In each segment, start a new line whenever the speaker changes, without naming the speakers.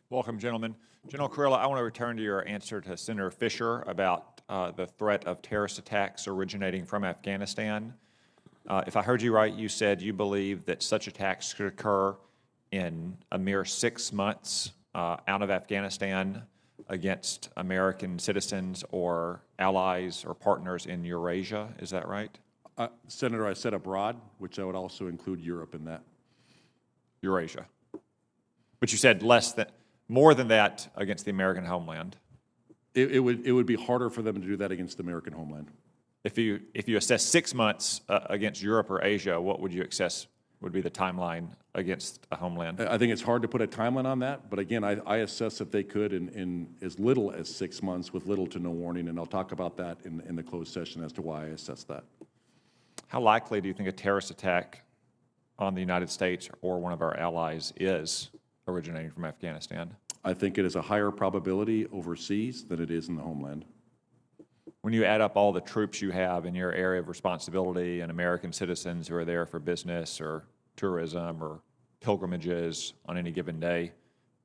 Welcome, gentlemen. General Kurilla, I want to return to your answer to Senator Fisher about the threat of terrorist attacks originating from Afghanistan. If I heard you right, you said you believe that such attacks could occur in a mere 6 months out of Afghanistan against American citizens or allies or partners in Eurasia. Is that right?
Senator, I said abroad, which I would also include Europe in that.
Eurasia. But you said more than that against the American homeland.
It would be harder for them to do that against the American homeland.
If you assess 6 months against Europe or Asia, what would you assess would be the timeline against a homeland?
I think it's hard to put a timeline on that, but again, I assess that they could in as little as 6 months with little to no warning, and I'll talk about that in the closed session as to why I assess that.
How likely do you think a terrorist attack on the United States or one of our allies is originating from Afghanistan?
I think it is a higher probability overseas than it is in the homeland.
When you add up all the troops you have in your area of responsibility and American citizens who are there for business or tourism or pilgrimages on any given day,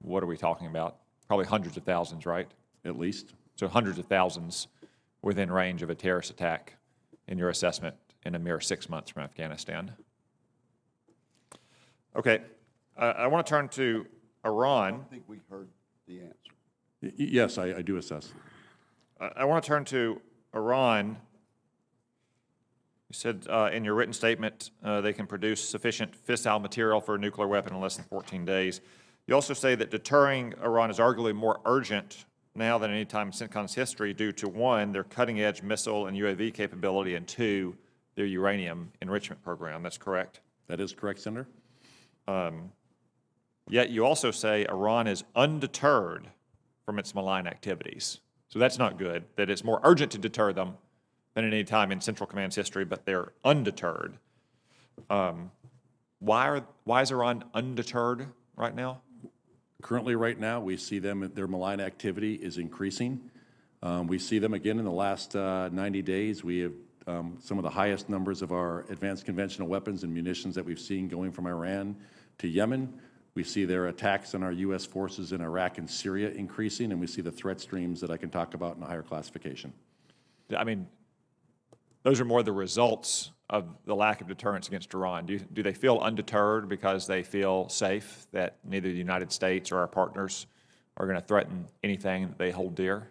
what are we talking about? Probably hundreds of thousands, right?
At least.
So hundreds of thousands within range of a terrorist attack in your assessment in a mere 6 months from Afghanistan. Okay, I want to turn to Iran.
I think we heard the answer.
Yes, I do assess.
I want to turn to Iran. You said in your written statement they can produce sufficient fissile material for a nuclear weapon in less than 14 days. You also say that deterring Iran is arguably more urgent now than any time in CENTCOM's history due to, 1, their cutting-edge missile and UAV capability, and 2, their uranium enrichment program. That's correct?
That is correct, Senator.
Yet you also say Iran is undeterred from its malign activities. So that's not good, that it's more urgent to deter them than at any time in Central Command's history, but they're undeterred. Why is Iran undeterred right now?
Currently, right now, we see their malign activity is increasing. We see them again in the last 90 days. We have some of the highest numbers of our advanced conventional weapons and munitions that we've seen going from Iran to Yemen. We see their attacks on our U.S. forces in Iraq and Syria increasing, and we see the threat streams that I can talk about in a higher classification.
I mean, those are more the results of the lack of deterrence against Iran. Do they feel undeterred because they feel safe that neither the United States or our partners are going to threaten anything that they hold dear?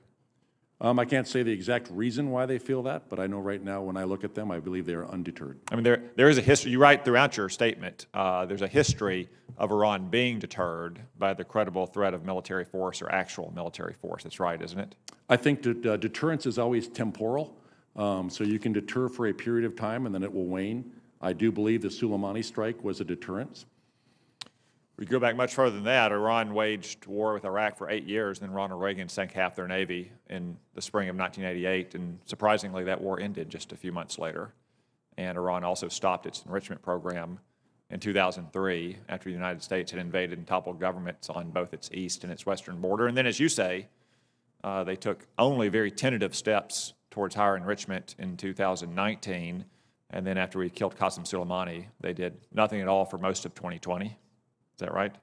I can't say the exact reason why they feel that, but I know right now when I look at them, I believe they are undeterred.
I mean, there is a history. You write throughout your statement, there's a history of Iran being deterred by the credible threat of military force or actual military force. That's right, isn't it?
I think deterrence is always temporal, so you can deter for a period of time and then it will wane. I do believe the Soleimani strike was a deterrence.
We go back much further than that. Iran waged war with Iraq for 8 years, and then Ronald Reagan sank half their Navy in the spring of 1988, and surprisingly, that war ended just a few months later. And Iran also stopped its enrichment program in 2003 after the United States had invaded and toppled governments on both its east and its western border. And then, as you say, they took only very tentative steps towards higher enrichment in 2019, and then after we killed Qasem Soleimani, they did nothing at all for most of 2020. Is that right?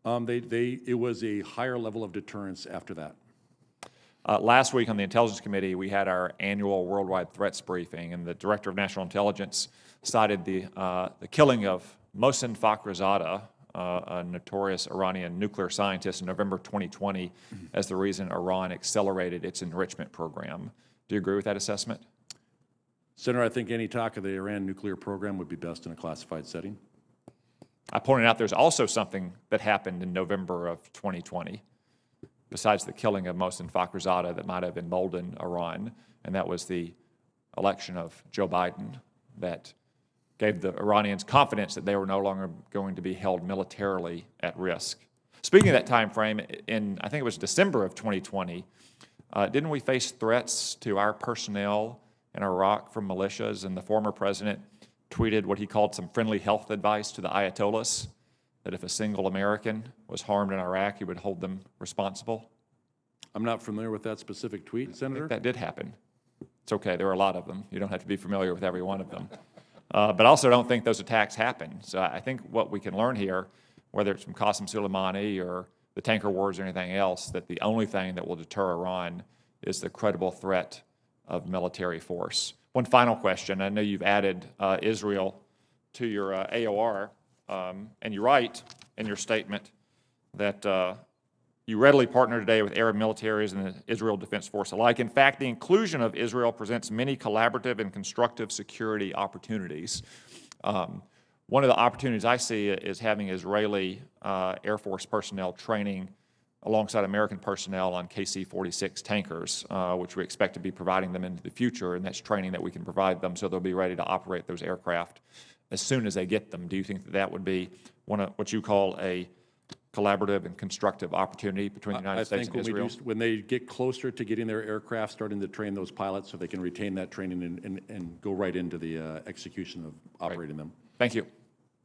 It was a higher level of deterrence after that.
Last week on the Intelligence Committee, we had our annual worldwide threats briefing, and the Director of National Intelligence cited the killing of Mohsen Fakhrizadeh, a notorious Iranian nuclear scientist, in November 2020 as the reason Iran accelerated its enrichment program. Do you agree with that assessment?
Senator, I think any talk of the Iran nuclear program would be best in a classified setting.
I pointed out there's also something that happened in November of 2020, besides the killing of Mohsen Fakhrizadeh, that might have emboldened Iran, and that was the election of Joe Biden that gave the Iranians confidence that they were no longer going to be held militarily at risk. Speaking of that time frame, in I think it was December of 2020, didn't we face threats to our personnel in Iraq from militias, and the former president tweeted what he called some friendly health advice to the Ayatollahs, that if a single American was harmed in Iraq, he would hold them responsible?
I'm not familiar with that specific tweet, Senator.
I think that did happen. It's okay, there were a lot of them. You don't have to be familiar with every one of them. But I also don't think those attacks happened. So I think what we can learn here, whether it's from Qasem Soleimani or the tanker wars or anything else, that the only thing that will deter Iran is the credible threat of military force. One final question. I know you've added Israel to your AOR, and you write in your statement that you readily partner today with Arab militaries and the Israel Defense Force alike. In fact, the inclusion of Israel presents many collaborative and constructive security opportunities. One of the opportunities I see is having Israeli Air Force personnel training alongside American personnel on KC-46 tankers, which we expect to be providing them into the future, and that's training that we can provide them so they'll be ready to operate those aircraft as soon as they get them. Do you think that that would be one of what you call a collaborative and constructive opportunity between the United States and Israel?
When they get closer to getting their aircraft, starting to train those pilots so they can retain that training and go right into the execution of operating them.
Thank you.